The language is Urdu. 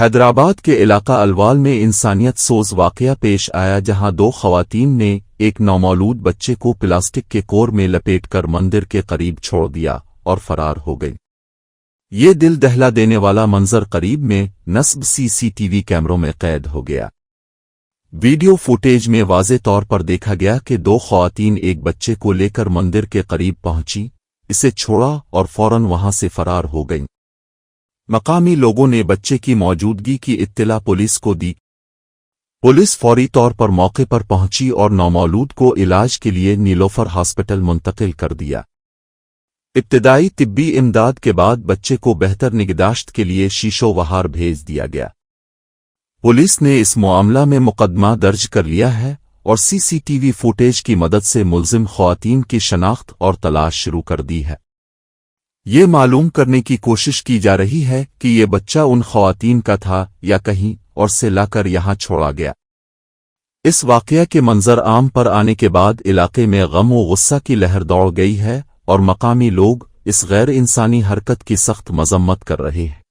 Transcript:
حیدرآباد کے علاقہ الوال میں انسانیت سوز واقعہ پیش آیا جہاں دو خواتین نے ایک نومولود بچے کو پلاسٹک کے کور میں لپیٹ کر مندر کے قریب چھوڑ دیا اور فرار ہو گئی۔ یہ دل دہلا دینے والا منظر قریب میں نصب سی ٹی وی کیمروں میں قید ہو گیا۔ ویڈیو فوٹیج میں واضح طور پر دیکھا گیا کہ دو خواتین ایک بچے کو لے کر مندر کے قریب پہنچی، اسے چھوڑا اور فوراً وہاں سے فرار ہو گئیں۔ مقامی لوگوں نے بچے کی موجودگی کی اطلاع پولیس کو دی۔ پولیس فوری طور پر موقع پر پہنچی اور نومولود کو علاج کے لیے نیلوفر ہاسپٹل منتقل کر دیا۔ ابتدائی طبی امداد کے بعد بچے کو بہتر نگہداشت کے لیے شیشو وہار بھیج دیا گیا۔ پولیس نے اس معاملہ میں مقدمہ درج کر لیا ہے اور سی ٹی وی فوٹیج کی مدد سے ملزم خواتین کی شناخت اور تلاش شروع کر دی ہے۔ یہ معلوم کرنے کی کوشش کی جا رہی ہے کہ یہ بچہ ان خواتین کا تھا یا کہیں اور سے لا کر یہاں چھوڑا گیا۔ اس واقعہ کے منظر عام پر آنے کے بعد علاقے میں غم و غصہ کی لہر دوڑ گئی ہے اور مقامی لوگ اس غیر انسانی حرکت کی سخت مذمت کر رہے ہیں۔